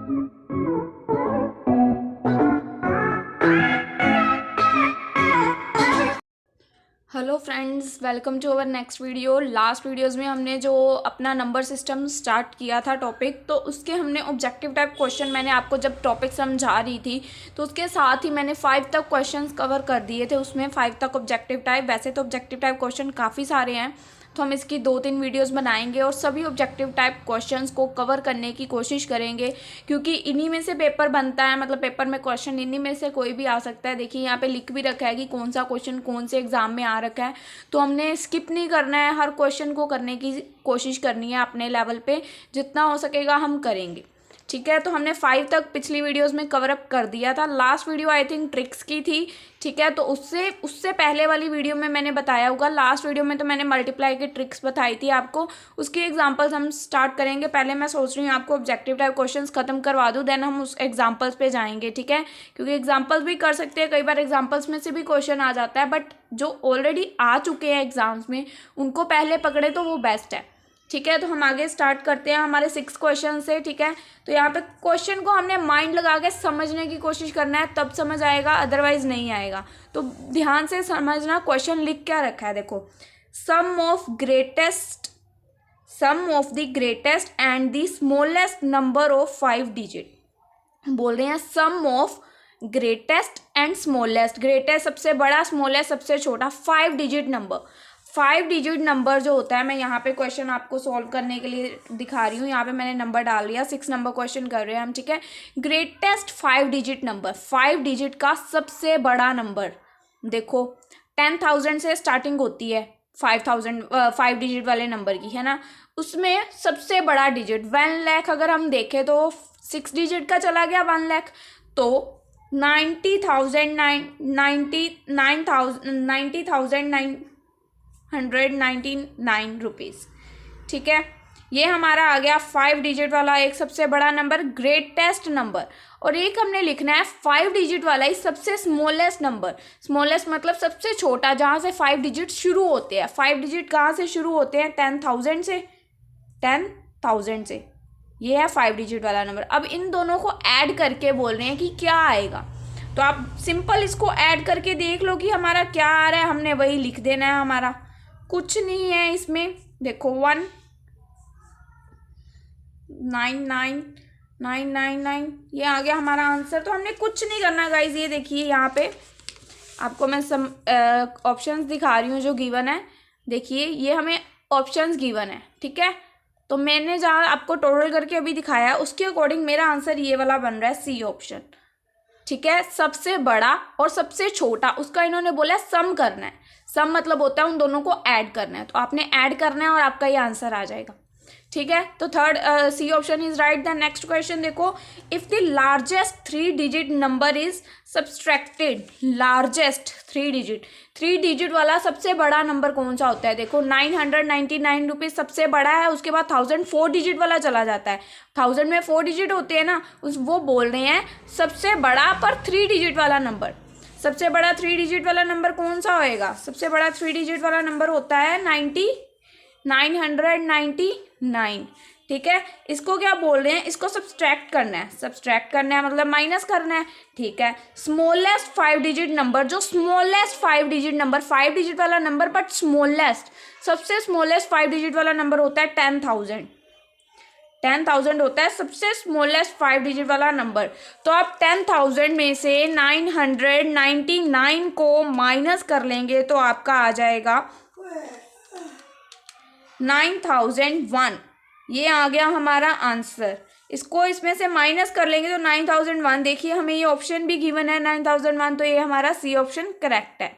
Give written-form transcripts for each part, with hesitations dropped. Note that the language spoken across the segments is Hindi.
Hello friends, welcome to our next video. Last videos में हमने जो अपना नंबर सिस्टम स्टार्ट किया था टॉपिक, तो उसके हमने ऑब्जेक्टिव टाइप क्वेश्चन, मैंने आपको जब टॉपिक समझा रही थी तो उसके साथ ही मैंने 5 तक क्वेश्चंस कवर कर दिए थे। उसमें 5 तक ऑब्जेक्टिव टाइप, वैसे तो ऑब्जेक्टिव टाइप क्वेश्चन काफ़ी सारे हैं, तो हम इसकी 2-3 वीडियोस बनाएंगे और सभी ऑब्जेक्टिव टाइप क्वेश्चंस को कवर करने की कोशिश करेंगे, क्योंकि इन्हीं में से पेपर बनता है। मतलब पेपर में क्वेश्चन इन्हीं में से कोई भी आ सकता है। देखिए यहाँ पे लिख भी रखा है कि कौन सा क्वेश्चन कौन से एग्जाम में आ रखा है, तो हमने स्किप नहीं करना है, हर क्वेश्चन को करने की कोशिश करनी है अपने लेवल पे, जितना हो सकेगा हम करेंगे। ठीक है, तो हमने 5 तक पिछली वीडियोस में कवर अप कर दिया था। Last video I think tricks की थी। ठीक है, तो उससे पहले वाली वीडियो में मैंने बताया होगा। लास्ट वीडियो में तो मैंने मल्टीप्लाई की ट्रिक्स बताई थी आपको, उसकी एग्जांपल्स हम स्टार्ट करेंगे। पहले मैं सोच रही हूँ आपको ऑब्जेक्टिव टाइप क्वेश्चंस खत्म करवा दूँ, देन हम उस एग्जाम्पल्स पे जाएंगे। ठीक है, क्योंकि एग्जाम्पल्स भी कर सकते हैं, कई बार एग्जाम्पल्स में से भी क्वेश्चन आ जाता है, बट जो ऑलरेडी आ चुके हैं एग्जाम्स में उनको पहले पकड़े तो वो बेस्ट है। ठीक है, तो हम आगे स्टार्ट करते हैं हमारे 6 क्वेश्चन से। ठीक है, तो यहाँ पे क्वेश्चन को हमने माइंड लगा के समझने की कोशिश करना है, तब समझ आएगा, अदरवाइज नहीं आएगा। तो ध्यान से समझना, क्वेश्चन लिख क्या रखा है देखो। Sum of the greatest and the smallest number of 5 digit. बोल रहे हैं sum of greatest and smallest, greatest सबसे बड़ा, स्मॉलेस्ट सबसे छोटा, 5 डिजिट नंबर। 5 डिजिट नंबर जो होता है, मैं यहाँ पे क्वेश्चन आपको सॉल्व करने के लिए दिखा रही हूँ। यहाँ पे मैंने नंबर डाल दिया, 6 नंबर क्वेश्चन कर रहे हैं हम। ठीक है, ग्रेटेस्ट 5 डिजिट नंबर, 5 डिजिट का सबसे बड़ा नंबर देखो। 10,000 से स्टार्टिंग होती है 5 डिजिट वाले नंबर की, है ना। उसमें सबसे बड़ा डिजिट 1 लाख, अगर हम देखें तो 6 डिजिट का चला गया 1 लाख, तो 90,999 रुपीज़। ठीक है, ये हमारा आ गया 5 डिजिट वाला एक सबसे बड़ा नंबर, ग्रेटेस्ट नंबर। और एक हमने लिखना है 5 डिजिट वाला ही सबसे स्मॉलेस्ट नंबर। स्मॉलेस्ट मतलब सबसे छोटा, जहाँ से 5 डिजिट शुरू होते हैं। 5 डिजिट कहाँ से शुरू होते हैं? 10,000 से। 10,000 से, ये है 5 डिजिट वाला नंबर। अब इन दोनों को ऐड करके बोल रहे हैं कि क्या आएगा, तो आप सिंपल इसको ऐड करके देख लो कि हमारा क्या आ रहा है, हमने वही लिख देना है। हमारा कुछ नहीं है इसमें, देखो 1,99,999 ये आ गया हमारा आंसर। तो हमने कुछ नहीं करना गाइज। ये देखिए यहाँ पे आपको मैं ऑप्शंस दिखा रही हूँ जो गिवन है। देखिए ये हमें ऑप्शंस गिवन है। ठीक है, तो मैंने जहाँ आपको टोटल करके अभी दिखाया है उसके अकॉर्डिंग मेरा आंसर ये वाला बन रहा है, सी ऑप्शन। ठीक है, सबसे बड़ा और सबसे छोटा, उसका इन्होंने बोला सम करना है। सम मतलब होता है उन दोनों को ऐड करना है, तो आपने ऐड करना है और आपका ये आंसर आ जाएगा। ठीक है, तो third C option is right. The next question देखो, if the largest 3 digit number is subtracted, largest 3 digit वाला सबसे बड़ा नंबर कौन सा होता है? देखो 999 रुपीज़ सबसे बड़ा है, उसके बाद 1000 4 डिजिट वाला चला जाता है। 1000 में 4 डिजिट होते हैं ना, वो बोल रहे हैं सबसे बड़ा पर 3 डिजिट वाला नंबर। सबसे बड़ा 3 डिजिट वाला नंबर कौन सा होएगा? सबसे बड़ा 3 डिजिट वाला नंबर होता है 999। ठीक है, इसको क्या बोल रहे हैं? इसको सब्सट्रैक्ट करना है। सब्सट्रैक्ट करना है मतलब माइनस करना है। ठीक है, स्मॉलेस्ट 5 डिजिट नंबर, जो स्मॉलेस्ट 5 डिजिट नंबर, 5 डिजिट वाला नंबर बट स्मॉलेस्ट, सबसे स्मॉलेस्ट 5 डिजिट वाला नंबर होता है 10,000। 10,000 होता है सबसे स्मॉलेस्ट 5 डिजिट वाला नंबर। तो आप 10,000 में से 999 को माइनस कर लेंगे तो आपका आ जाएगा 9,001। ये आ गया हमारा आंसर। इसको इसमें से माइनस कर लेंगे तो 9,001। देखिए हमें ये ऑप्शन भी गिवन है 9,001, तो ये हमारा सी ऑप्शन करेक्ट है।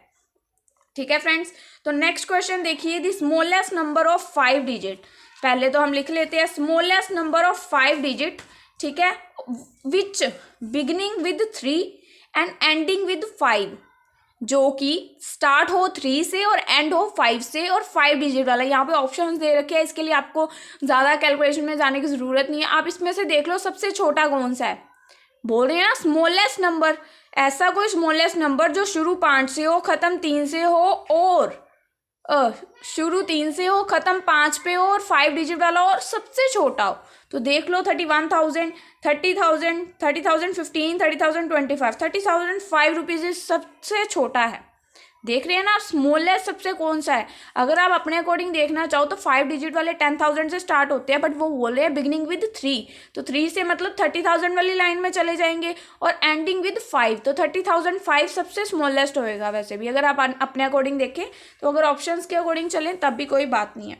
ठीक है फ्रेंड्स, तो नेक्स्ट क्वेश्चन देखिए, the smallest number of 5 digit. पहले तो हम लिख लेते हैं स्मॉलेस्ट नंबर ऑफ 5 डिजिट। ठीक है, which beginning with 3 and ending with 5, जो कि स्टार्ट हो 3 से और एंड हो 5 से, और 5 डिजिट वाला। यहाँ पे ऑप्शंस दे रखे हैं, इसके लिए आपको ज़्यादा कैलकुलेशन में जाने की ज़रूरत नहीं है। आप इसमें से देख लो सबसे छोटा कौन सा है। बोल रहे हैं ना स्मॉलेस्ट नंबर, ऐसा कोई स्मॉलेस्ट नंबर जो शुरू 5 से हो, ख़त्म 3 से हो, और शुरू 3 से हो, ख़त्म 5 पे हो और 5 डिजिट वाला हो और सबसे छोटा हो। तो देख लो 31,000, 30,000, 30,000 15, 30,000 25, 30,000 ₹5 सबसे छोटा है। देख रहे हैं ना, स्मॉलेस्ट सबसे कौन सा है। अगर आप अपने अकॉर्डिंग देखना चाहो तो 5 डिजिट वाले 10,000 से स्टार्ट होते हैं, बट वो बोल रहे हैं बिगिनिंग विद 3, तो 3 से मतलब 30,000 वाली लाइन में चले जाएंगे और एंडिंग विद 5, तो 30,005 सबसे स्मॉलेस्ट होएगा। वैसे भी अगर आप अपने अकॉर्डिंग देखें तो अगर ऑप्शंस के अकॉर्डिंग चलें तब भी कोई बात नहीं है,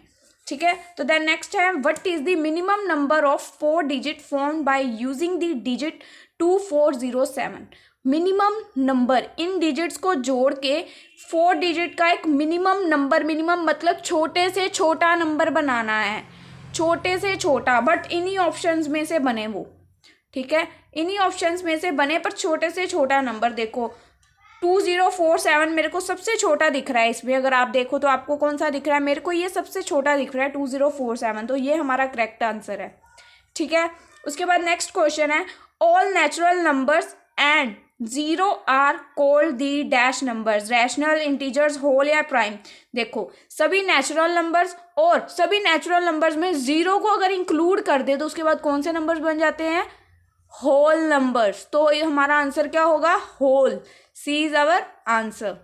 ठीक है। तो देन नेक्स्ट है, what is the minimum number of 4 digit formed by using the digit 2407। Minimum number, in digits को जोड़ के 4 डिजिट का एक मिनिमम नंबर, मिनिमम मतलब छोटे से छोटा नंबर बनाना है, छोटे से छोटा, बट इन्हीं ऑप्शंस में से बने वो, ठीक है, इन्हीं ऑप्शंस में से बने पर छोटे से छोटा नंबर। देखो 2047 मेरे को सबसे छोटा दिख रहा है इसमें, अगर आप देखो तो आपको कौन सा दिख रहा है, मेरे को ये सबसे छोटा दिख रहा है 2047, तो ये हमारा करेक्ट आंसर है, ठीक है। उसके बाद नेक्स्ट क्वेश्चन है, all natural numbers and 0 are called the dash numbers, rational, integers, whole या प्राइम। देखो सभी नेचुरल नंबर्स और सभी नेचुरल नंबर्स में 0 को अगर इंक्लूड कर दे तो उसके बाद कौन से नंबर्स बन जाते हैं, होल नंबर्स। तो ये हमारा आंसर क्या होगा, whole, C is our answer,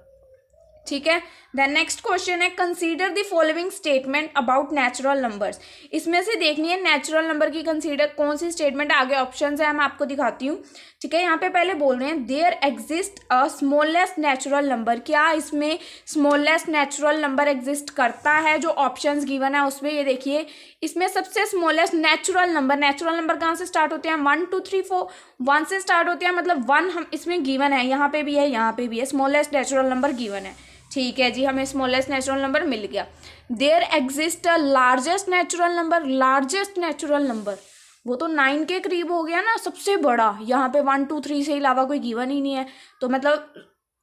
ठीक है। देन नेक्स्ट क्वेश्चन है, consider the following statement about natural numbers. इसमें से देखनी है नेचुरल नंबर की कंसीडर कौन सी स्टेटमेंट, आगे ऑप्शंस है मैं आपको दिखाती हूँ, ठीक है। यहाँ पे पहले बोल रहे हैं there exist a smallest natural number, क्या इसमें स्मॉलेस्ट नेचुरल नंबर एग्जिस्ट करता है, जो ऑप्शंस गिवन है उसमें। ये देखिए इसमें सबसे स्मॉलेस्ट नेचुरल नंबर कहाँ से स्टार्ट होते हैं, 1 2 3 4, 1 से स्टार्ट होते हैं, मतलब 1 हम इसमें गिवन है, यहाँ पे भी है, यहाँ पे भी है, स्मॉलेस्ट नेचुरल नंबर गिवन है, ठीक है जी, हमें स्मॉलेस्ट नेचुरल नंबर मिल गया। There exist a largest natural number, largest natural number वो तो 9 के करीब हो गया ना, सबसे बड़ा, यहाँ पे 1 2 3 से अलावा कोई गिवन ही नहीं है, तो मतलब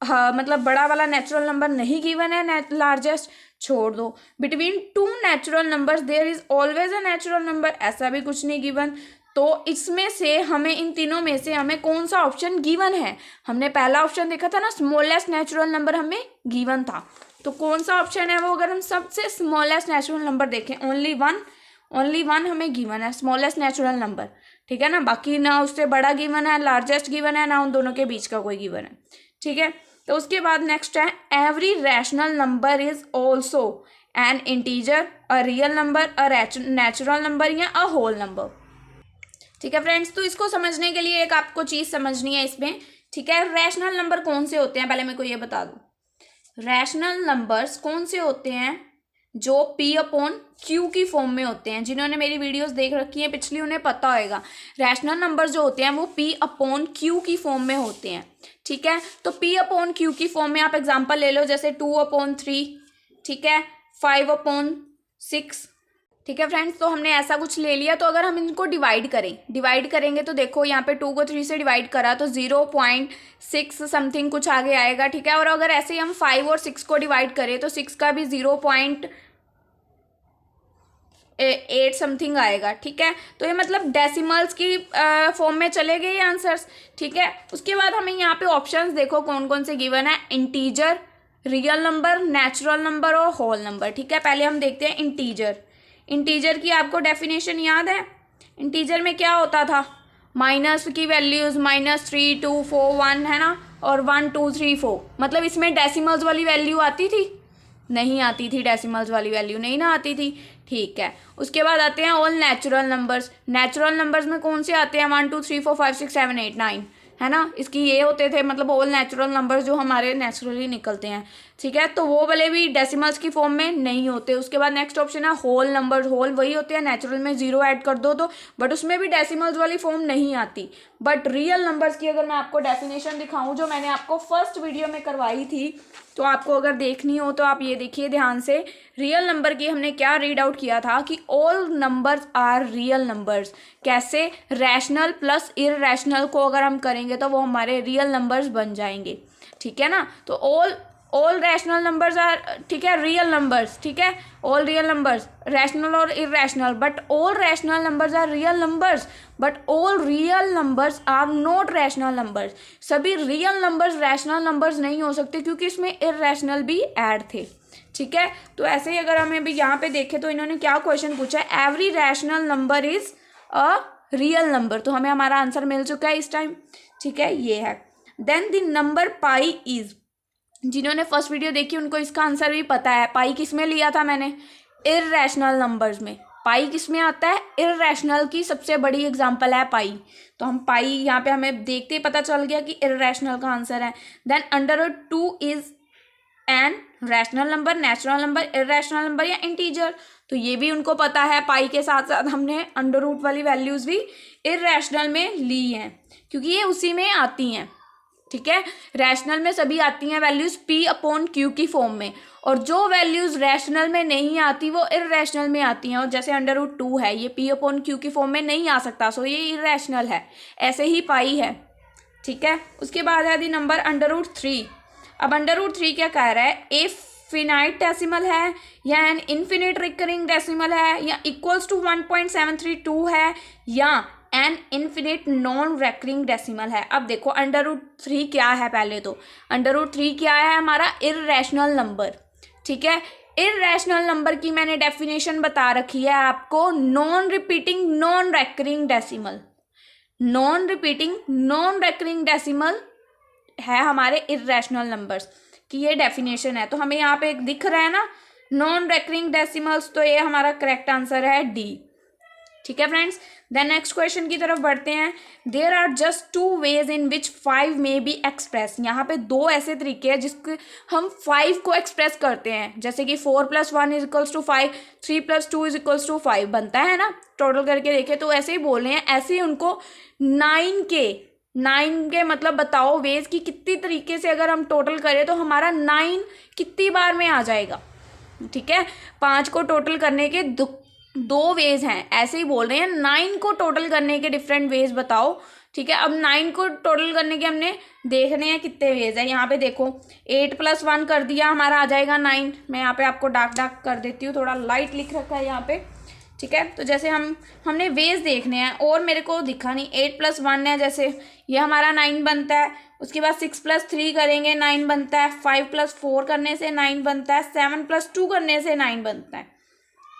हाँ, मतलब बड़ा वाला नेचुरल नंबर नहीं गिवन है, लार्जेस्ट छोड़ दो। Between 2 natural numbers there is always a natural number, ऐसा भी कुछ नहीं गिवन। तो इसमें से हमें, इन तीनों में से हमें कौन सा ऑप्शन गिवन है, हमने पहला ऑप्शन देखा था ना, स्मॉलेस्ट नेचुरल नंबर हमें गिवन था, तो कौन सा ऑप्शन है वो, अगर हम सबसे स्मॉलेस्ट नेचुरल नंबर देखें, ओनली वन हमें गिवन है, स्मॉलेस्ट नेचुरल नंबर, ठीक है ना, बाकी ना उससे बड़ा गिवन है, लार्जेस्ट गिवन है, ना उन दोनों के बीच का कोई गिवन है, ठीक है। तो उसके बाद नेक्स्ट है, every rational number is also an integer, a real number, a natural number या अ होल नंबर, ठीक है फ्रेंड्स। तो इसको समझने के लिए एक आपको चीज़ समझनी है इसमें, ठीक है। रैशनल नंबर कौन से होते हैं, पहले मेरे को ये बता दो, रैशनल नंबर्स कौन से होते हैं, जो P/Q की फॉर्म में होते हैं। जिन्होंने मेरी वीडियोस देख रखी है पिछली उन्हें पता होएगा, रैशनल नंबर्स जो होते हैं वो P/Q की फॉर्म में होते हैं, ठीक है। तो P/Q की फॉर्म में आप एग्जांपल ले लो, जैसे 2/3, ठीक है, 5/6, ठीक है फ्रेंड्स। तो हमने ऐसा कुछ ले लिया, तो अगर हम इनको डिवाइड करेंगे तो देखो यहाँ पे 2 को 3 से डिवाइड करा तो 0.6 समथिंग कुछ आगे आएगा, ठीक है। और अगर ऐसे ही हम 5 और 6 को डिवाइड करें तो 6 का भी 0.8 समथिंग आएगा, ठीक है। तो ये मतलब डेसिमल्स की फॉर्म में चले गए ये आंसर्स, ठीक है। उसके बाद हमें यहाँ पे ऑप्शंस देखो कौन कौन से गिवन है, integer, real number, natural number और होल नंबर, ठीक है। पहले हम देखते हैं इंटीजर की आपको डेफिनेशन याद है, इंटीजर में क्या होता था, माइनस की वैल्यूज -3 2 4 1 है ना, और 1 2 3 4, मतलब इसमें डेसिमल्स वाली वैल्यू आती थी, नहीं आती थी, डेसिमल्स वाली वैल्यू नहीं ना आती थी, ठीक है। उसके बाद आते हैं ऑल नेचुरल नंबर्स में कौन से आते हैं, 1 2 3 4 5 6 7 8 9, है ना, इसकी ये होते थे, मतलब ऑल नेचुरल नंबर्स जो हमारे नेचुरली निकलते हैं, ठीक है। तो वो वाले भी डेसिमल्स की फॉर्म में नहीं होते। उसके बाद नेक्स्ट ऑप्शन है होल नंबर्स, होल वही होते हैं, नेचुरल में 0 ऐड कर दो तो, बट उसमें भी डेसिमल्स वाली फॉर्म नहीं आती। बट रियल नंबर्स की अगर मैं आपको डेफिनेशन दिखाऊं, जो मैंने आपको फर्स्ट वीडियो में करवाई थी, तो आपको अगर देखनी हो तो आप ये देखिए ध्यान से, रियल नंबर की हमने क्या रीड आउट किया था कि all numbers are real numbers. कैसे, रैशनल प्लस इररैशनल को अगर हम करेंगे तो वो हमारे रियल नंबर्स बन जाएंगे, ठीक है ना। तो ऑल रैशनल नंबर्स आर, ठीक है, रियल नंबर्स, ठीक है, ऑल रियल नंबर्स, रैशनल और irrational, but all rational numbers are real numbers, but all real numbers are not rational numbers. सभी रियल नंबर्स रैशनल नंबर्स नहीं हो सकते क्योंकि इसमें इरेशनल भी ऐड थे, ठीक है। तो ऐसे ही अगर हमें भी यहाँ पे देखें तो इन्होंने क्या क्वेश्चन पूछा है, every rational number is a real number, तो हमें हमारा आंसर मिल चुका है इस टाइम, ठीक है, ये है। Then the number pi is, जिन्होंने फर्स्ट वीडियो देखी उनको इसका आंसर भी पता है। पाई किस में लिया था मैंने, इररेशनल नंबर्स में। पाई किस में आता है, इररेशनल की सबसे बड़ी एग्जांपल है पाई। तो हम पाई यहाँ पे हमें देखते ही पता चल गया कि इररेशनल का आंसर है। Then √2 is an rational number, natural number, irrational number या इंटीजर, तो ये भी उनको पता है। पाई के साथ साथ हमने √ वाली वैल्यूज भी इररेशनल में ली हैं क्योंकि ये उसी में आती हैं, ठीक है। रैशनल में सभी आती हैं वैल्यूज P/Q की फॉर्म में, और जो वैल्यूज रैशनल में नहीं आती वो इररेशनल में आती हैं। और जैसे √2 है, ये P/Q की फॉर्म में नहीं आ सकता, सो ये इररेशनल है। ऐसे ही पाई है, ठीक है। उसके बाद है दी नंबर √3। अब √3 क्या कह रहा है, ए फिनाइट डेसिमल है या एन इन्फिनिट रिकरिंग डेसिमल है या इक्वल्स टू 1.732 है या an infinite non recurring decimal है। अब देखो √3 क्या है, पहले तो √3 क्या है, हमारा इररेशनल नंबर, ठीक है। इररेशनल नंबर की मैंने डेफिनेशन बता रखी है आपको, non repeating non recurring decimal. Non repeating non recurring decimal है हमारे इररेशनल नंबर्स की, ये डेफिनेशन है। तो हमें यहाँ पे एक दिख रहा है ना, नॉन रेकरिंग डेसिमल्स, तो ये हमारा करेक्ट आंसर है डी, ठीक है फ्रेंड्स। देन नेक्स्ट क्वेश्चन की तरफ बढ़ते हैं। There are just 2 ways in which 5 may be expressed। यहाँ पे 2 ऐसे तरीके हैं जिसके हम 5 को एक्सप्रेस करते हैं, जैसे कि 4 + 1 = 5, 3 + 2 = 5 बनता है ना, टोटल करके देखें तो ऐसे ही बोल रहे हैं। ऐसे ही उनको 9 के मतलब बताओ वेज की कितनी तरीके से अगर हम टोटल करें तो हमारा 9 कितनी बार में आ जाएगा, ठीक है। 5 को टोटल करने के 2 वेज हैं, ऐसे ही बोल रहे हैं। 9 को टोटल करने के डिफरेंट वेज बताओ, ठीक है। अब 9 को टोटल करने के हमने देखने हैं कितने वेज है। यहाँ पे देखो 8 + 1 कर दिया, हमारा आ जाएगा 9। मैं यहाँ पे आपको डार्क कर देती हूँ, थोड़ा लाइट लिख रखा है यहाँ पे, ठीक है। तो जैसे हमने वेज देखने हैं और मेरे को दिखा नहीं, 8 + 1 है, जैसे ये हमारा 9 बनता है। उसके बाद 6 + 3 करेंगे 9 बनता है, 5 + 4 करने से 9 बनता है, 7 + 2 करने से 9 बनता है,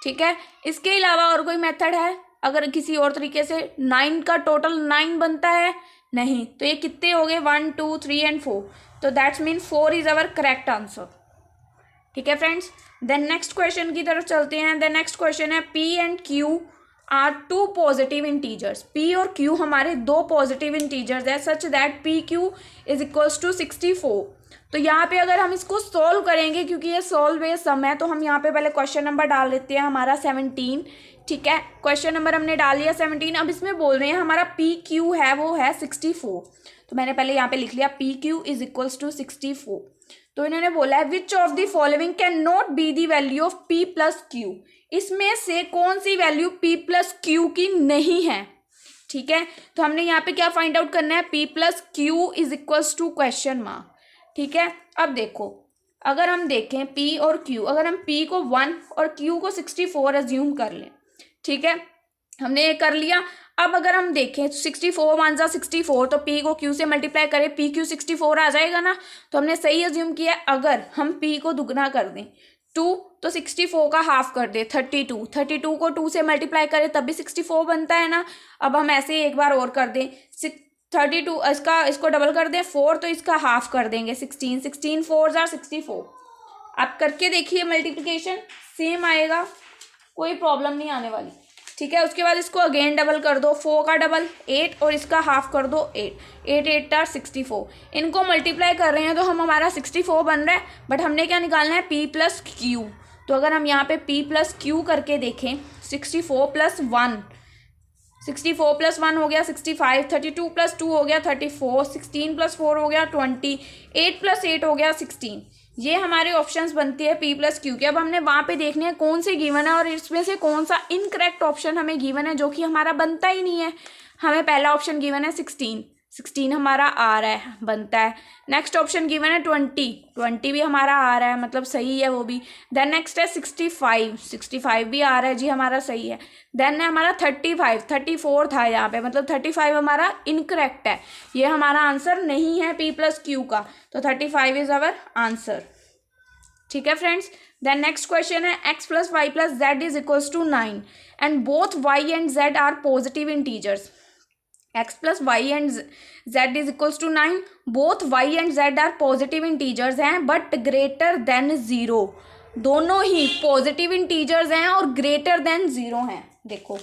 ठीक है। इसके अलावा और कोई मेथड है अगर किसी और तरीके से 9 का टोटल 9 बनता है? नहीं। तो ये कितने हो गए, 1 2 3 एंड 4, तो that's mean 4 is our correct answer, ठीक है फ्रेंड्स। देन नेक्स्ट क्वेश्चन की तरफ चलते हैं। देन नेक्स्ट क्वेश्चन है P and Q are 2 positive integers. P और Q हमारे 2 पॉजिटिव इंटीजर्स है सच दैट PQ = 64। तो यहाँ पे अगर हम इसको सॉल्व करेंगे, क्योंकि ये सॉल्व बेस्ड सम है, तो हम यहाँ पे पहले क्वेश्चन नंबर डाल लेते हैं हमारा 17, ठीक है। क्वेश्चन नंबर हमने डाल लिया 17। अब इसमें बोल रहे हैं हमारा PQ है वो है 64, तो मैंने पहले यहाँ पे लिख लिया PQ = 64। तो इन्होंने बोला है which of the following can not be the value of P + Q। इसमें से कौन सी वैल्यू P + Q की नहीं है, ठीक है। तो हमने यहाँ पे क्या फाइंड आउट करना है, P + Q = ? ठीक है। अब देखो अगर हम देखें P और Q, अगर हम P को 1 और Q को 64 अज्यूम कर लें, ठीक है, हमने ये कर लिया। अब अगर हम देखें 64 × 64, तो P को Q से मल्टीप्लाई करें, PQ 64 आ जाएगा ना। तो हमने सही अज्यूम किया। अगर हम P को दुगना कर दें 2, तो 64 का हाफ कर दे 32, 32 को 2 से मल्टीप्लाई करें तब भी 64 बनता है ना। अब हम ऐसे ही एक बार और कर दें 32, इसको डबल कर दें 4, तो इसका हाफ कर देंगे 16, 16 4 = 64। आप करके देखिए मल्टीप्लिकेशन, सेम आएगा, कोई प्रॉब्लम नहीं आने वाली, ठीक है। उसके बाद इसको अगेन डबल कर दो, 4 का डबल 8 और इसका हाफ कर दो 8, 8 8 = 64। इनको मल्टीप्लाई कर रहे हैं तो हमारा 64 बन रहा है, बट हमने क्या निकालना है, P + Q। तो अगर हम यहाँ पे P + Q करके देखें, 64 + 1, 64 + 1 हो गया 65, 32 + 2 हो गया 34, 16 + 4 हो गया 20, 8 + 8 हो गया 16। ये हमारे ऑप्शंस बनती है P + Q के। अब हमने वहाँ पे देखने हैं कौन से गिवन है और इसमें से कौन सा इनकरेक्ट ऑप्शन हमें गिवन है जो कि हमारा बनता ही नहीं है। हमें पहला ऑप्शन गिवन है 16, 16 हमारा आ रहा है, बनता है। नेक्स्ट ऑप्शन गिवन है 20 भी हमारा आ रहा है, मतलब सही है वो भी। देन नेक्स्ट है 65 भी आ रहा है जी, हमारा सही है। देन है हमारा 34 था यहाँ पे, मतलब 35 हमारा इनकरेक्ट है, ये हमारा आंसर नहीं है P+Q का, तो 35 इज अवर आंसर। ठीक है फ्रेंड्स। देन नेक्स्ट क्वेश्चन है x + y + z is equals to 9 and both y and z are positive integers. x + y and z is equals to 9, both y and z are positive integers हैं बट ग्रेटर देन 0। दोनों ही पॉजिटिव इंटीजर्स हैं और ग्रेटर देन 0 हैं। देखो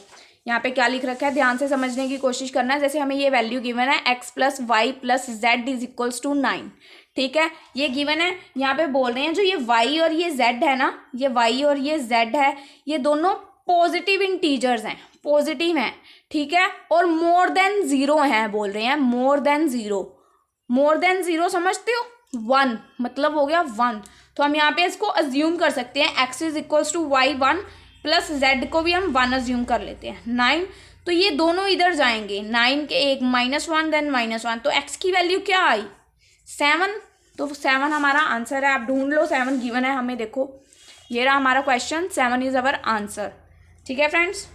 यहाँ पे क्या लिख रखा है, ध्यान से समझने की कोशिश करना है। जैसे हमें ये वैल्यू गिवन है x + y + z is equals to 9, ठीक है, ये गिवन है। यहाँ पे बोल रहे हैं जो ये y और ये z है ना, ये y और ये z है, ये दोनों पॉजिटिव इंटीजर्स हैं, पॉजिटिव हैं, ठीक है, और मोर देन 0 हैं, बोल रहे हैं मोर देन 0। मोर देन 0 समझते हो, 1 मतलब हो गया 1, तो हम यहाँ पे इसको अज्यूम कर सकते हैं x is equals to y 1 plus z को भी हम 1 अज्यूम कर लेते हैं 9, तो ये दोनों इधर जाएंगे, 9 के एक -1 देन -1, तो x की वैल्यू क्या आई 7, तो 7 हमारा आंसर है। आप ढूंढ लो, 7 गिवन है हमें, देखो ये रहा हमारा क्वेश्चन, 7 इज अवर आंसर। ठीक है फ्रेंड्स।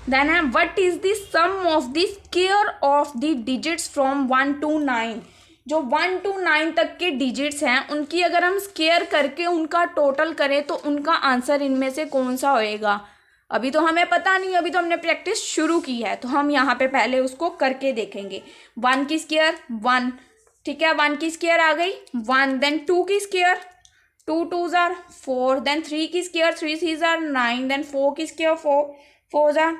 देन है what is the sum of the square of the digits from 1 to 9। जो 1 to 9 तक के डिजिट्स हैं उनकी अगर हम स्क्वायर करके उनका टोटल करें तो उनका आंसर इनमें से कौन सा होएगा। अभी तो हमें पता नहीं, अभी तो हमने प्रैक्टिस शुरू की है, तो हम यहाँ पे पहले उसको करके देखेंगे। 1 की स्क्वायर 1, ठीक है, 1 की स्क्वायर आ गई 1, देन 2 की स्क्वायर 2 2s are 4, देन 3 की स्क्वायर 3 3s are 9, देन 4 की स्क्वायर 4 4s are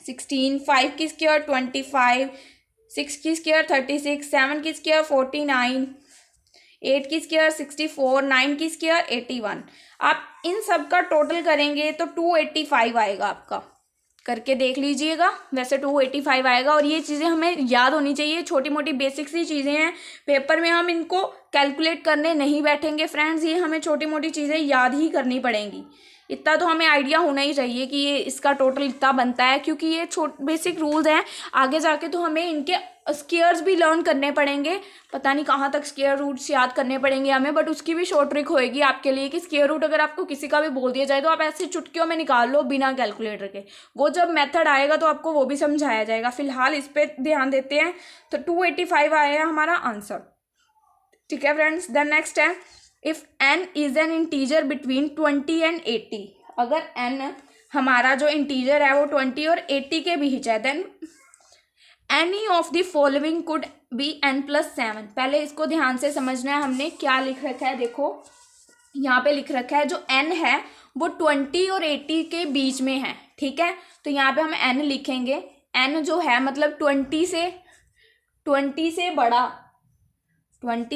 16, 5 की स्क्वायर 25, 6 की स्क्वायर 36, 7 की स्क्वायर 49, 8 की स्क्वायर 64, 9 की स्क्वायर 81। आप इन सब का टोटल करेंगे तो 285 आएगा आपका, करके देख लीजिएगा। वैसे 285 आएगा, और ये चीज़ें हमें याद होनी चाहिए, छोटी मोटी बेसिक सी चीज़ें हैं, पेपर में हम इनको कैलकुलेट करने नहीं बैठेंगे फ्रेंड्स, ये हमें छोटी मोटी चीज़ें याद ही करनी पड़ेंगी। इतना तो हमें आइडिया होना ही चाहिए कि ये इसका टोटल इतना बनता है, क्योंकि ये बेसिक रूल्स हैं। आगे जाके तो हमें इनके स्क्वायर्स भी लर्न करने पड़ेंगे, पता नहीं कहाँ तक स्क्वायर रूट्स याद करने पड़ेंगे हमें, बट उसकी भी शॉर्ट ट्रिक होएगी आपके लिए कि स्क्वायर रूट अगर आपको किसी का भी बोल दिया जाए तो आप ऐसे चुटकियों में निकाल लो बिना कैलकुलेटर के। वो जब मेथड आएगा तो आपको वो भी समझाया जाएगा। फिलहाल इस पर ध्यान देते हैं, तो 285 आया हमारा आंसर। ठीक है फ्रेंड्स। देन नेक्स्ट है if n is an integer between 20 and 80। अगर n हमारा जो इंटीजर है वो 20 और 80 के बीच है, then any of the following could be n+7। पहले इसको ध्यान से समझना है, हमने क्या लिख रखा है, देखो यहाँ पे लिख रखा है जो n है वो 20 और 80 के बीच में है, ठीक है, तो यहाँ पे हम n लिखेंगे। n जो है मतलब 20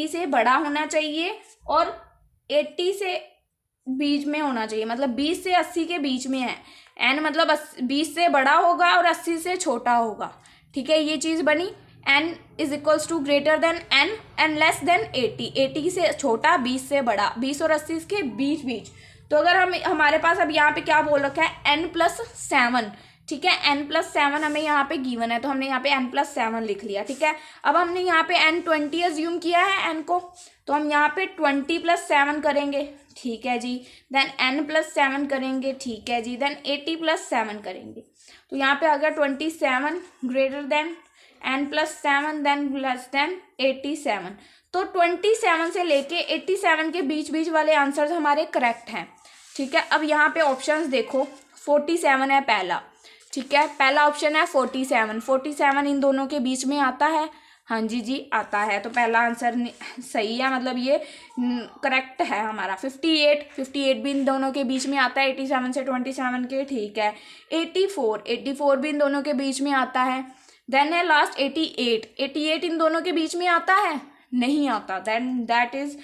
से बड़ा होना चाहिए और 80 से बीच में होना चाहिए, मतलब 20 से 80 के बीच में है। n मतलब 20 से बड़ा होगा और 80 से छोटा होगा, ठीक है, ये चीज़ बनी। n is equals to greater than n and less than 80 से छोटा 20 से बड़ा, 20 और 80 के बीच। तो अगर हमारे पास अब यहाँ पे क्या बोल रखा है n+7, ठीक है, n+7 हमें यहाँ पे गिवन है, तो हमने यहाँ पे n+7 लिख लिया, ठीक है। अब हमने यहाँ पे n20 अज्यूम किया है n को, तो हम यहाँ पे 20+7 करेंगे, ठीक है जी, देन n+7 करेंगे, ठीक है जी, देन 80+7 करेंगे, तो यहाँ पे अगर 27 greater than n+7 than less than 87, तो 27 से लेके 87 के बीच वाले आंसर्स हमारे करेक्ट हैं, ठीक है। अब यहाँ पे ऑप्शंस देखो, 47 है पहला, ठीक है, पहला ऑप्शन है 47 इन दोनों के बीच में आता है, हाँ जी आता है, तो पहला आंसर सही है, मतलब ये करेक्ट है हमारा। 58 भी इन दोनों के बीच में आता है, 87 से 27 के, ठीक है। 84 भी इन दोनों के बीच में आता है। देन है लास्ट 88 इन दोनों के बीच में आता है, नहीं आता, देन दैट इज,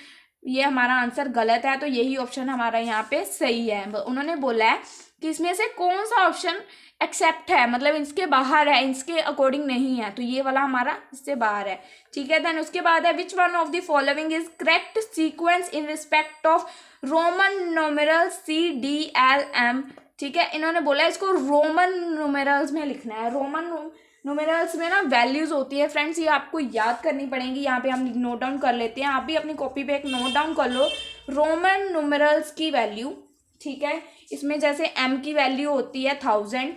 ये हमारा आंसर गलत है, तो यही ऑप्शन हमारा यहाँ पे सही है। उन्होंने बोला है कि इसमें से कौन सा ऑप्शन एक्सेप्ट है, मतलब इसके बाहर है, इसके अकॉर्डिंग नहीं है, तो ये वाला हमारा इससे बाहर है, ठीक है। देन उसके बाद है which one of the following is correct sequence in respect of Roman numeral CDLM, ठीक है। इन्होंने बोला है इसको रोमन न्यूमेरल्स में लिखना है, रोमन न्यूमेरल्स में ना वैल्यूज होती है फ्रेंड्स, ये आपको याद करनी पड़ेंगी। यहाँ पे हम नोट डाउन कर लेते हैं, आप भी अपनी कॉपी पे एक नोट डाउन कर लो रोमन न्यूमेरल्स की वैल्यू। ठीक है, इसमें जैसे एम की वैल्यू होती है 1000,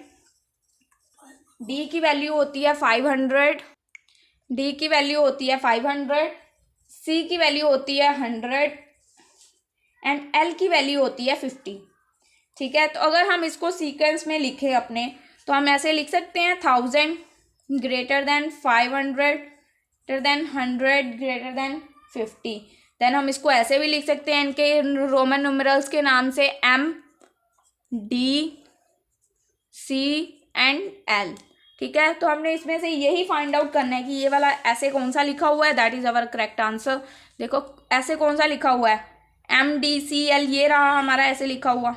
डी की वैल्यू होती है 500, डी की वैल्यू होती है 500, सी की वैल्यू होती है 100 एंड एल की वैल्यू होती है 50। ठीक है, तो अगर हम इसको सीक्वेंस में लिखें अपने, तो हम ऐसे लिख सकते हैं 1000 greater than 500 greater than 100 greater than 50। Then हम इसको ऐसे भी लिख सकते हैं इनके रोमन न्यूमेरल्स के नाम से M, D, C and L. ठीक है, तो हमने इसमें से यही फाइंड आउट करना है कि ये वाला ऐसे कौन सा लिखा हुआ है, that is our correct answer. देखो ऐसे कौन सा लिखा हुआ है, एम डी सी एल, ये रहा हमारा ऐसे लिखा हुआ।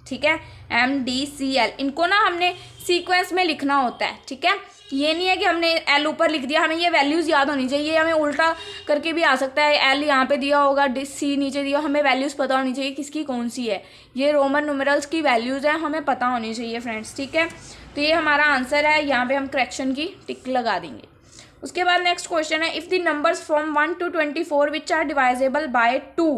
ठीक है, एम डी सी एल, इनको ना हमने सीक्वेंस में लिखना होता है। ठीक है, ये नहीं है कि हमने एल ऊपर लिख दिया, हमें ये वैल्यूज़ याद होनी चाहिए। ये हमें उल्टा करके भी आ सकता है, एल यहाँ पे दिया होगा, सी नीचे दिया, हमें वैल्यूज़ पता होनी चाहिए किसकी कौन सी है। ये रोमन न्यूमेरल्स की वैल्यूज़ हैं, हमें पता होनी चाहिए फ्रेंड्स। ठीक है, तो ये हमारा आंसर है, यहाँ पे हम करेक्शन की टिक लगा देंगे। उसके बाद नेक्स्ट क्वेश्चन है, if the numbers from 1 to 24 which are divisible by 2,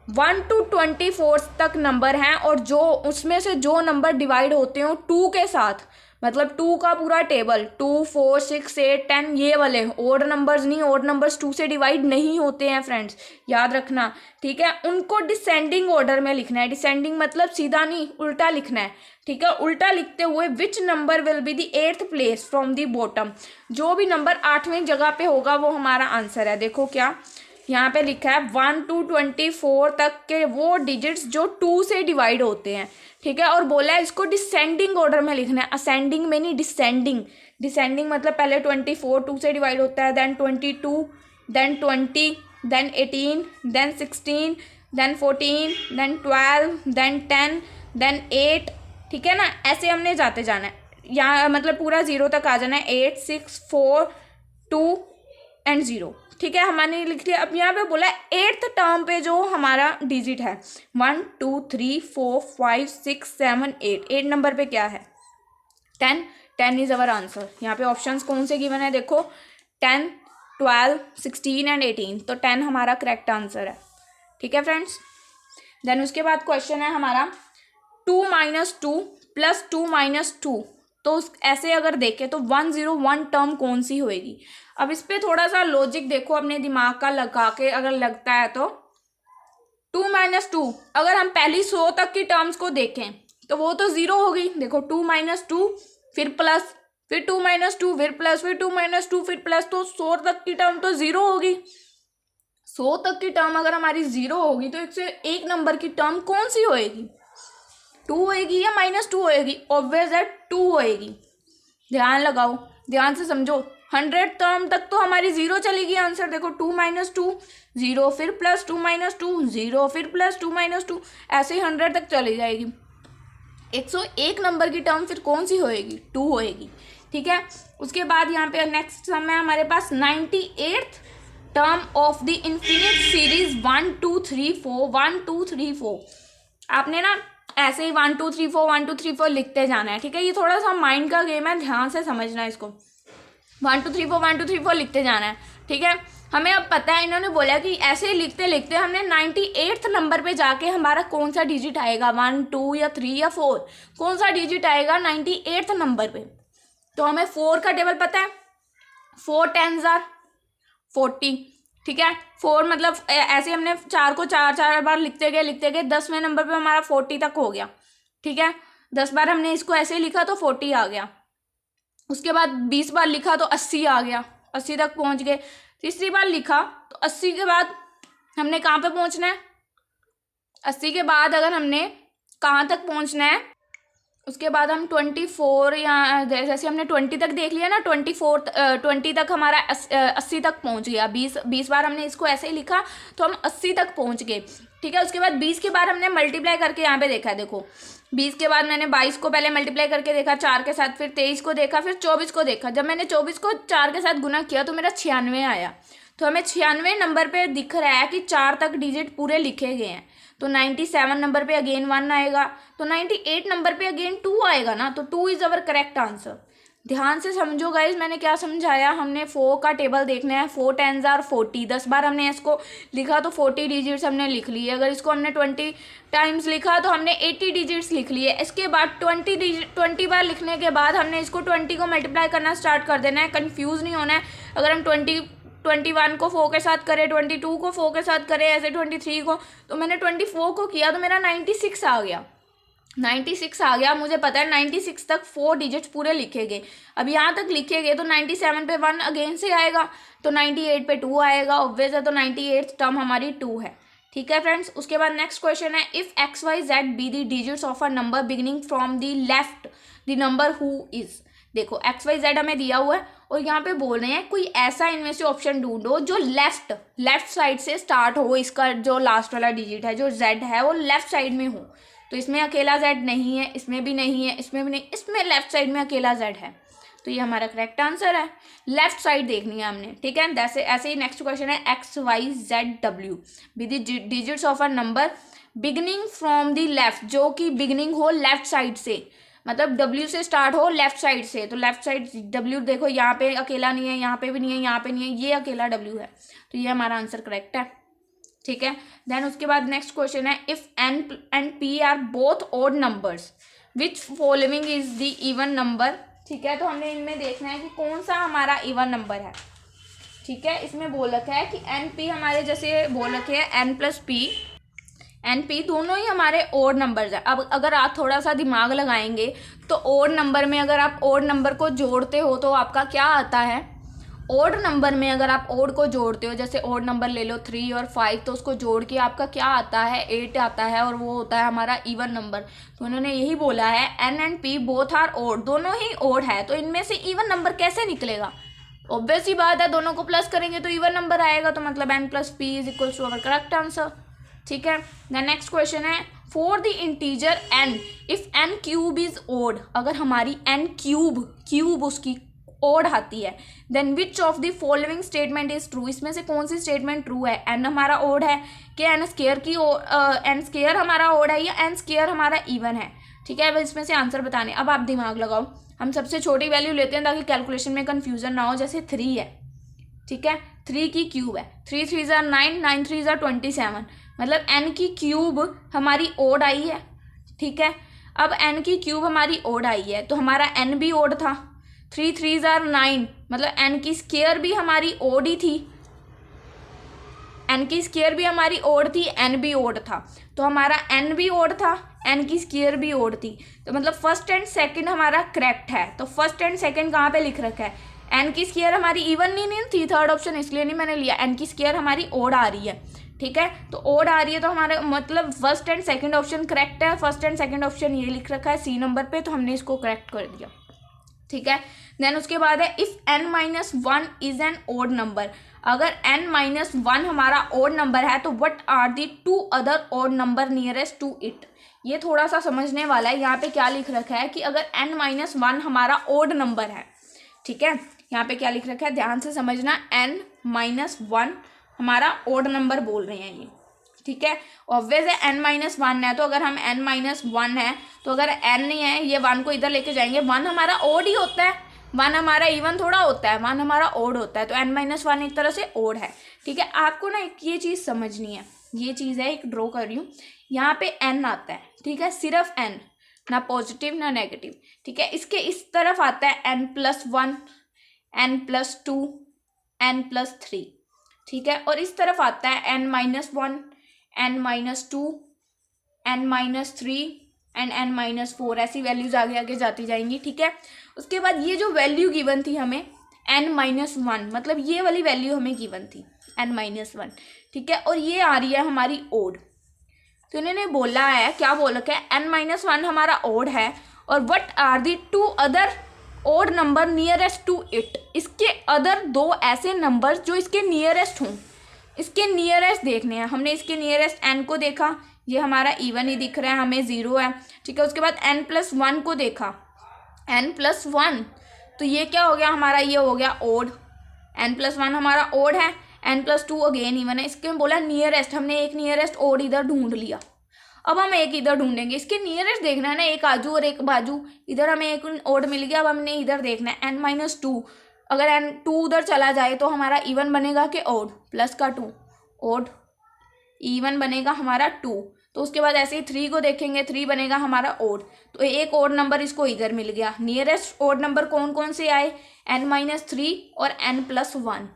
1 to 24 तक नंबर हैं और जो उसमें से जो नंबर डिवाइड होते हो 2 के साथ, मतलब 2 का पूरा टेबल 2, 4, 6, 8, 10, ये वाले ओड नंबर्स नहीं, ओड नंबर्स 2 से डिवाइड नहीं होते हैं फ्रेंड्स, याद रखना। ठीक है, उनको डिसेंडिंग ऑर्डर में लिखना है। डिसेंडिंग मतलब सीधा नहीं, उल्टा लिखना है। ठीक है, उल्टा लिखते हुए which number will be the 8th place from the bottom, जो भी नंबर 8वें जगह पे होगा वो हमारा आंसर है। देखो क्या यहाँ पे लिखा है, 1 to 24 तक के वो डिजिट्स जो 2 से डिवाइड होते हैं। ठीक है, और बोला है इसको डिसेंडिंग ऑर्डर में लिखना है, असेंडिंग में नहीं, डिसेंडिंग। डिसेंडिंग मतलब पहले 24 2 से डिवाइड होता है, then 22, then 20, then 18, then 16, then 14, then 12, then 10, then 8। ठीक है ना, ऐसे हमने जाते जाना है, यहाँ मतलब पूरा 0 तक आ जाना है, 8, 6, 4, 2 एंड 0। ठीक है, हमने लिख लिया। अब यहाँ पे बोला 8th टर्म पे जो हमारा डिजिट है 1, 2, 3, 4, 5, 6, 7, 8, 8 नंबर पे क्या है 10, 10 इज अवर आंसर। यहाँ पे ऑप्शंस कौन से गिवन है, देखो 10, 12, 16 एंड 18, तो 10 हमारा करेक्ट आंसर है। ठीक है फ्रेंड्स, देन उसके बाद क्वेश्चन है हमारा 2 - 2 + 2 - 2, तो ऐसे अगर देखें तो 101 टर्म कौन सी होएगी। अब इस पे थोड़ा सा लॉजिक देखो अपने दिमाग का लगा के, अगर लगता है तो 2 - 2, अगर हम पहली 100 तक की टर्म्स को देखें तो वो तो 0 होगी। देखो 2 - 2 फिर प्लस, फिर 2 - 2 फिर प्लस, फिर 2 - 2 फिर प्लस, तो 100 तक की टर्म तो 0 होगी। 100 तक की टर्म अगर हमारी 0 होगी तो इससे एक नंबर की टर्म कौन सी होएगी, 2 होएगी या -2 होएगी, ऑब्वियस है 2 होएगी। ध्यान लगाओ, ध्यान से समझो, 100 टर्म तक तो हमारी 0 चलेगी आंसर। देखो 2 - 2 0, फिर प्लस 2 - 2 0, फिर प्लस 2 - 2, ऐसे ही 100 तक चली जाएगी। 101 नंबर की टर्म फिर कौन सी होएगी, 2 होएगी। ठीक है, उसके बाद यहाँ पे नेक्स्ट सम है हमारे पास 98th term of the infinite series 1 2 3 4 1 2 3 4। आपने ना ऐसे ही 1 2 3 4 1 2 3 4 लिखते जाना है। ठीक है, ये थोड़ा सा माइंड का गेम है, ध्यान से समझना है इसको। 1 2 3 4 1 2 3 4 लिखते जाना है। ठीक है, हमें अब पता है, इन्होंने बोला कि ऐसे ही लिखते लिखते हमने 98th नंबर पे जाके हमारा कौन सा डिजिट आएगा, 1 2 या 3 या 4, कौन सा डिजिट आएगा 98th नंबर पे। तो हमें 4 का टेबल पता है, 4 10s are 40। ठीक है, 4 मतलब ऐसे हमने 4 को 4 बार लिखते गए 10वें नंबर पे हमारा 40 तक हो गया। ठीक है, 10 बार हमने इसको ऐसे लिखा तो 40 आ गया। उसके बाद 20 बार लिखा तो 80 आ गया, 80 तक पहुंच गए। तीसरी बार लिखा तो 80 के बाद हमने कहाँ पे पहुंचना है, 80 के बाद अगर हमने कहाँ तक पहुंचना है, उसके बाद हम 24 या जैसे हमने 20 तक देख लिया ना, 20 तक हमारा 80 तक पहुंच गया। 20 बार हमने इसको ऐसे ही लिखा तो हम 80 तक पहुंच गए। ठीक है, उसके बाद 20 के बाद हमने मल्टीप्लाई करके यहाँ पे देखा, देखो 20 के बाद मैंने 22 को पहले मल्टीप्लाई करके देखा 4 के साथ, फिर 23 को देखा, फिर 24 को देखा। जब मैंने 24 को 4 के साथ गुना किया तो मेरा 96 आया। तो हमें 96 नंबर पे दिख रहा है कि 4 तक डिजिट पूरे लिखे गए हैं। तो 97 नंबर पे अगेन 1 आएगा, तो 98 नंबर पे अगेन 2 आएगा ना, तो 2 इज अवर करेक्ट आंसर। ध्यान से समझो गाइज, मैंने क्या समझाया। हमने 4 का टेबल देखना है। 4 10s are 40, 10 बार हमने इसको लिखा तो 40 डिजिट्स हमने लिख लिए। अगर इसको हमने 20 टाइम्स लिखा तो हमने 80 डिजिट्स लिख लिए। इसके बाद 20 बार लिखने के बाद हमने इसको 20 को मल्टीप्लाई करना स्टार्ट कर देना है। कन्फ्यूज़ नहीं होना है। अगर हम 21 को 4 के साथ करें, 22 को 4 के साथ करें, ऐसे 23 को, तो मैंने 24 को किया तो मेरा 96 आ गया। 96 आ गया। मुझे पता है 96 तक 4 डिजिट्स पूरे लिखे गए। अब यहाँ तक लिखे गए तो 97 पे 1 अगेन से आएगा, तो 98 पे 2 आएगा। ऑब्वियस है, तो 98th टर्म हमारी 2 है। ठीक है फ्रेंड्स। उसके बाद नेक्स्ट क्वेश्चन है, if X Y Z be the digits of a number beginning from the left the number who is. देखो एक्स वाई जेड हमें दिया हुआ है और यहाँ पे बोल रहे हैं कोई ऐसा इनमें से ऑप्शन ढूंढो जो लेफ्ट साइड से स्टार्ट हो। इसका जो लास्ट वाला डिजिट है, जो जेड है, वो लेफ्ट साइड में हो। तो इसमें अकेला जेड नहीं है, इसमें भी नहीं है, इसमें भी नहीं, इसमें लेफ्ट साइड में अकेला जेड है। तो ये हमारा करेक्ट आंसर है। लेफ्ट साइड देखनी है हमने। ठीक है। जैसे ऐसे ही नेक्स्ट क्वेश्चन है, X Y Z W be the digits of a number beginning from the left, जो कि बिगिनिंग हो लेफ्ट साइड से, मतलब डब्ल्यू से स्टार्ट हो लेफ्ट साइड से। तो लेफ्ट साइड डब्ल्यू देखो, यहाँ पे अकेला नहीं है, यहाँ पे भी नहीं है, यहाँ पे नहीं है, ये अकेला डब्ल्यू है। तो ये हमारा आंसर करेक्ट है। ठीक है। देन उसके बाद नेक्स्ट क्वेश्चन है, if N and P are both odd numbers which following is the even number. ठीक है। तो हमने इनमें देखना है कि कौन सा हमारा इवन नंबर है। ठीक है। इसमें बोल रखा है कि एन पी हमारे, जैसे बोल रखे हैं N plus P, N P दोनों ही हमारे ओड नंबर्स है। अब अगर आप थोड़ा सा दिमाग लगाएंगे तो ओड नंबर में अगर आप ओड नंबर को जोड़ते हो तो आपका क्या आता है। ओड नंबर में अगर आप ओड को जोड़ते हो, जैसे ओड नंबर ले लो 3 और 5, तो उसको जोड़ के आपका क्या आता है, 8 आता है, और वो होता है हमारा इवन नंबर। तो उन्होंने यही बोला है N and P both are odd, दोनों ही ओड है। तो इनमें से इवन नंबर कैसे निकलेगा। ऑब्वियस ही बात है, दोनों को प्लस करेंगे तो इवन नंबर आएगा। तो मतलब N plus P is equals to our correct answer. ठीक है। द नेक्स्ट क्वेश्चन है, for the integer N if N cube is odd, अगर हमारी एन क्यूब उसकी ओड आती है, then which of the following statement is true. इसमें से कौन सी स्टेटमेंट ट्रू है। एन हमारा ओड है कि एन स्केयर हमारा ओड है, या एन स्केयर हमारा इवन है। ठीक है। अब इसमें से आंसर बताने, अब आप दिमाग लगाओ। हम सबसे छोटी वैल्यू लेते हैं ताकि कैलकुलेशन में कन्फ्यूजन ना हो। जैसे 3 है। ठीक है। 3 की क्यूब है, 3 3s are 9, 9 3s are 27, मतलब n की क्यूब हमारी ओड आई है। ठीक है। अब n की क्यूब हमारी ओड आई है तो हमारा n भी ओड था। 3 3s are 9, मतलब n की स्केयर भी हमारी ओड ही थी। n की स्केयर भी हमारी ओड थी, n भी ओड था, तो हमारा n भी ओड था, n की स्केयर भी ओड थी। तो मतलब फर्स्ट एंड सेकंड हमारा करेक्ट है। तो फर्स्ट एंड सेकंड कहाँ पे लिख रखा है। n की स्केयर हमारी इवन नहीं थी, थर्ड ऑप्शन इसलिए नहीं मैंने लिया। n की स्केयर हमारी ओड आ रही है। ठीक है। तो ओड आ रही है तो हमारे मतलब first and second option correct है। फर्स्ट एंड सेकंड ऑप्शन ये लिख रखा है सी नंबर पे, तो हमने इसको करेक्ट कर दिया। ठीक है। देन उसके बाद है, if n-1 is an odd number, अगर n-1 हमारा ओड नंबर है तो what are the 2 other odd number nearest to it. ये थोड़ा सा समझने वाला है। यहाँ पे क्या लिख रखा है कि अगर n-1 हमारा ओड नंबर है। ठीक है। यहाँ पे क्या लिख रखा है, ध्यान से समझना। n-1 हमारा ओड नंबर बोल रहे हैं ये। ठीक है। ऑब्वियस है n-1 है, तो अगर हम n-1 है तो अगर n नहीं है, ये 1 को इधर लेके जाएंगे, 1 हमारा ओड ही होता है, 1 हमारा इवन थोड़ा होता है, 1 हमारा ओड होता है। तो n-1 एक तरह से ओड है। ठीक है। आपको ना एक ये चीज़ समझनी है, ये चीज़ है, एक ड्रॉ कर रही हूँ। यहाँ पे n आता है। ठीक है। सिर्फ n, ना पॉजिटिव ना नेगेटिव। ठीक है। इसके इस तरफ आता है n+1, n+2, n+3। ठीक है। और इस तरफ आता है n-1, n-2, n-3 and n-4। ऐसी वैल्यूज आगे आगे जाती जाएंगी। ठीक है। उसके बाद ये जो वैल्यू गिवन थी हमें n-1, मतलब ये वाली वैल्यू हमें गिवन थी n-1। ठीक है। और ये आ रही है हमारी ओड। तो इन्होंने बोला है, क्या बोल रखा है, n-1 हमारा ओड है और what are the 2 other odd number nearest to it. इसके अदर 2 ऐसे नंबर्स जो इसके नियरेस्ट हों, इसके नियरेस्ट देखने हैं। हमने इसके नियरेस्ट n को देखा, ये हमारा इवन ही दिख रहा है, हमें 0 है। ठीक है। उसके बाद n+1 को देखा, n+1, तो ये क्या हो गया हमारा, ये हो गया ओड। n+1 हमारा ओड है, n+2 अगेन इवन है। इसके में बोला नियरेस्ट, हमने एक नियरेस्ट ओड इधर ढूंढ लिया। अब हम एक इधर ढूंढेंगे, इसके नियरेस्ट देखना है ना, एक आजू और एक बाजू। इधर हमें एक ओड मिल गया, अब हमने इधर देखना है n-2। अगर n2 उधर चला जाए तो हमारा इवन बनेगा कि ओड, प्लस का 2, ओड इवन बनेगा हमारा 2। तो उसके बाद ऐसे ही 3 को देखेंगे, 3 बनेगा हमारा ओड। तो एक ओड नंबर इसको इधर मिल गया। नियरेस्ट ओड नंबर कौन कौन से आए, n-3 और n+1।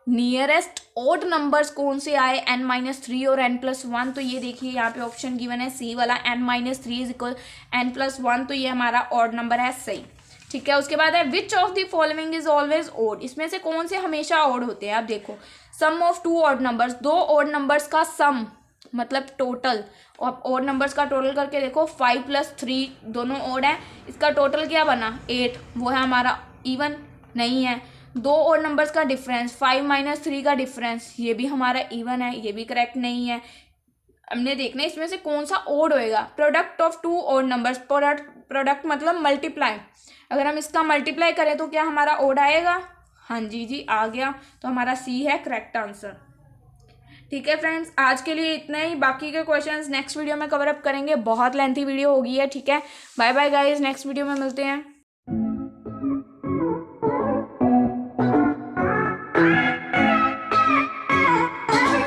नियरेस्ट ओड नंबर्स कौन से आए, n-3 और n+1। तो ये देखिए यहाँ पे ऑप्शन गिवन है सी वाला, n-3 इज इक्वल n+1। तो ये हमारा ओड नंबर है, सही। ठीक है, उसके बाद है which of the following is always odd. इसमें से कौन से हमेशा ओड होते हैं। आप देखो, sum of 2 odd numbers, 2 odd numbers का सम मतलब टोटल। और ओड नंबर्स का टोटल करके देखो, 5 + 3 दोनों ओड है, इसका टोटल क्या बना 8, वो है हमारा इवन नहीं है। 2 ओड नंबर्स का डिफरेंस, 5 - 3 का डिफरेंस, ये भी हमारा इवन है, ये भी करेक्ट नहीं है। हमने देखना है इसमें से कौन सा ओड होएगा। Product of 2 odd numbers, product मतलब मल्टीप्लाई, अगर हम इसका मल्टीप्लाई करें तो क्या हमारा ओड आएगा। हाँ जी जी आ गया, तो हमारा सी है करेक्ट आंसर। ठीक है फ्रेंड्स, आज के लिए इतना ही। बाकी के क्वेश्चंस नेक्स्ट वीडियो में कवर अप करेंगे, बहुत लेंथी वीडियो होगी है। ठीक है, bye bye guys, next video में मिलते हैं।